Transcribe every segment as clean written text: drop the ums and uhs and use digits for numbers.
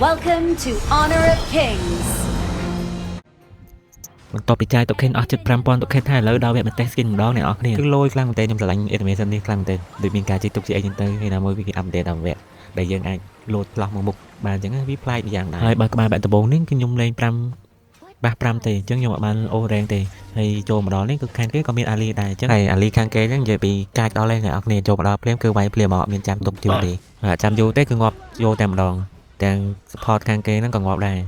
Welcome to Honor of Kings. បន្ទាប់ពីចាយតុកខេនអស់ជិត 5000 តុកខេនថាឥឡូវដល់វគ្គបន្ទះ skin ម្ដងអ្នកនរគ្នាគឺលយខ្លាំងមែនទែនខ្ញុំស្រឡាញ់ animation នេះខ្លាំងមែនទែនដូចមានការជិះទុកជាអីចឹងទៅហើយណាមួយវាគេ update ដល់វគ្គដែលយើងអាចលោតផ្លោះមកមុខបានអញ្ចឹងវាប្លែកយ៉ាងដែរហើយបើក្បាលបាក់ដំបងនេះគឺខ្ញុំលេង5បាស5ទេអញ្ចឹងខ្ញុំអត់បានអូរ៉េងទេហើយចូលមកដល់នេះគឺខាងគេក៏មានអាលីដែរអញ្ចឹងហើយអាលីខាងគេហ្នឹងនិយាយពីកាចដល់ហើយអ្នកនរគ្នាចូលមកដល់ភ្លាមគឺវាយភ្លាមមកអត់មានចាំទុកយូរទេចាំយូរទេគឺងាប់យកតែម្ដងទាំង support ខាងគេហ្នឹងក៏ងាប់ដែរ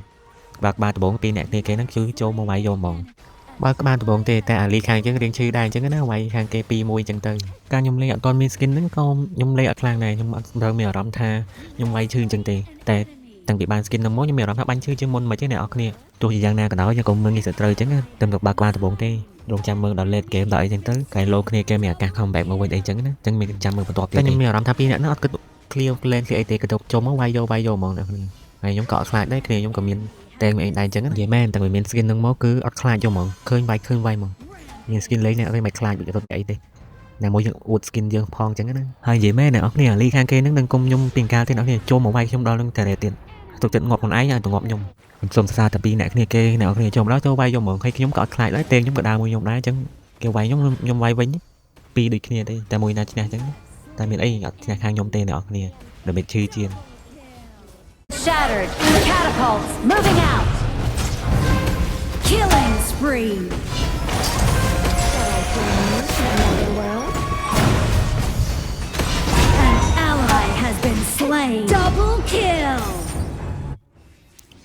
បើក្បាលដំបងពីអ្នកគ្នាគេហ្នឹងគឺចូលមកវាយយកហ្មងបើក្បាលដំបងទេតែអាលីខាងយើងរៀងឈឺដែរអញ្ចឹងណាវាយខាងគេ2-1អញ្ចឹងទៅការខ្ញុំលេងអត់ទាន់មាន skin ហ្នឹងក៏ខ្ញុំលេងអត់ខ្លាំងដែរខ្ញុំអត់ត្រូវមានអារម្មណ៍ថាខ្ញុំវាយឈឺអញ្ចឹងទេតែតាំងពីបាន skin ហ្នឹងមកខ្ញុំមានអារម្មណ៍ថាបាញ់ឈឺជាងមុនមិនទេអ្នកនរគ្នាទោះជាយ៉ាងណាក៏ដោយយើងក៏មិនងាយសត្រូវអញ្ចឹងតែទៅបើក្បាលដំបងទេរងចាំមើលដល់ late game ដល់អីអញ្ចឹងទៅកែលោគ្នាគេមានឱកាស comeback មកវិញអីអញ្ចឹងណាអញ្ចឹងមានចាំមើលបន្តទៀតតែខ្ញុំមានអារម្មណ៍ថាពីរអ្នកហ្នឹងអត់គិត clear plan គេអីទេក៏ទៅចុះមកវាយយកហ្មងអ្នកគ្នាហើយខ្ញុំក៏អត់ខ្លាចដែរគ្នាខ្ញុំក៏មានតែងឯងដែរអញ្ចឹងនិយាយមែនតែមាន skin ហ្នឹងមកគឺអត់ខ្លាចយកហ្មងឃើញវាយហ្មងមាន skin លេងអ្នកអត់មិនខ្លាចដូចទៅអីទេណាមួយយើងអួត skin យើងផងអញ្ចឹងណាហើយនិយាយមែនអ្នកនរគ្នាលីខាងគេហ្នឹងនឹងគុំខ្ញុំពីកាលទៀតអ្នកគ្នាចូលមកវាយខ្ញុំដល់នឹងតែទៀតទុកចិត្តងាប់ខ្លួនឯងឲ្យទៅងាប់ខ្ញុំសូមសរសើរតែពីអ្នកគ្នាគេអ្នកនរគ្នាចូលមកដល់ចូលវាយយកហ្មងហើយខ្ញុំក៏អត់ខ្លាចដែរតែខ្ញុំក៏ដើរមួយខ្ញុំដែរអញ្ចឹងគេវាយខ្ញុំវាយវិញពីរដូចគ្នាទេតែមួយណាឈ្នះអញ្ចឹងតែមានអីអត់ឈ្នះខាងខ្ញុំទេអ្នកនរគ្នាដើម្បីឈឺជាង Shattered. Catapults moving out. Killing spree. An ally has been slain. Double kill.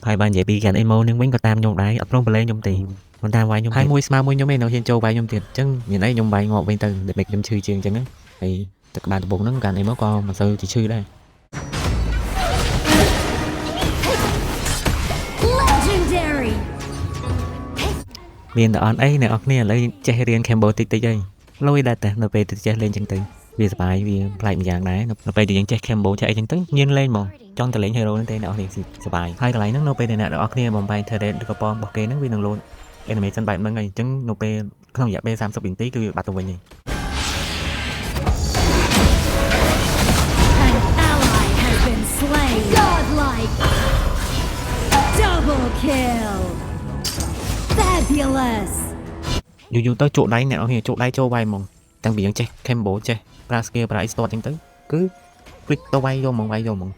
ហើយបាននិយាយពីកានអេម៉ូនឹងវិញក៏តាមខ្ញុំដែរអត់ព្រមប្រឡែងខ្ញុំទេមិនតាមវាយខ្ញុំហើយមួយស្មើមួយខ្ញុំឯងនៅហ៊ានចូលវាយខ្ញុំទៀតអញ្ចឹងមានអីខ្ញុំវាយងាប់វិញទៅដើម្បីខ្ញុំឈឺជាងអញ្ចឹងហើយទឹកក្បាលដំបងហ្នឹងកានអេម៉ូក៏មិនសូវជាឈឺដែរមានតែអត់អីអ្នកនរគ្នាឥឡូវចេះរៀន Combo តិចហើយលុយដែរតែនៅពេលទៅចេះលេងចឹងទៅវាសប្បាយវាប្លែកម្យ៉ាងដែរនៅពេលដែលយើងចេះ Combo ចេះអីចឹងទៅញៀនលេងហ្មងចង់ទៅលេង Hero ហ្នឹងទេអ្នកនរគ្នាសប្បាយហើយកន្លែងហ្នឹងនៅពេលដែលអ្នកនរគ្នាបំបែក Turret ឬក៏ប៉មរបស់គេហ្នឹងវានឹងលោត animation បែបហ្នឹងហើយអញ្ចឹងនៅពេលក្នុងរយៈពេល30វិនាទីគឺវាបាត់ទៅវិញហើយ An ally has been slain. Godlike. Double kill. Fabulous. យូរទៅជក់ដៃអ្នកនរគ្នាជក់ដៃចូលវាយហ្មងតាំងពីយើងចេះ Combo ចេះប្រើ skill ប្រើ e-sport ចឹងទៅគឺ click ទៅវាយយកហ្មង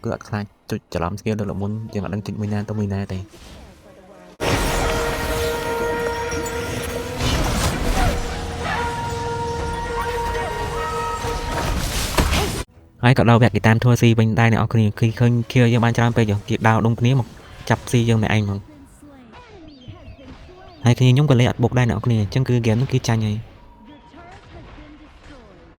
គឺអត់ខ្លាចចុចច្រឡំ skill ដល់មុនយើងអត់ដឹងជិតមួយណាទៅមួយណាទេហើយក៏ដល់វគ្គគេតាមធ្វើស៊ីវិញដែរអ្នកនរគ្នាឃើញគៀយើងបានច្រើនពេកគេដោដុំគ្នាមកចាប់ស៊ីយើងតែឯងហ្មងហើយគ្នាខ្ញុំក៏លេងអត់បុកដែរអ្នកនរគ្នាអញ្ចឹងគឺ game នោះគឺចាញ់ហើយ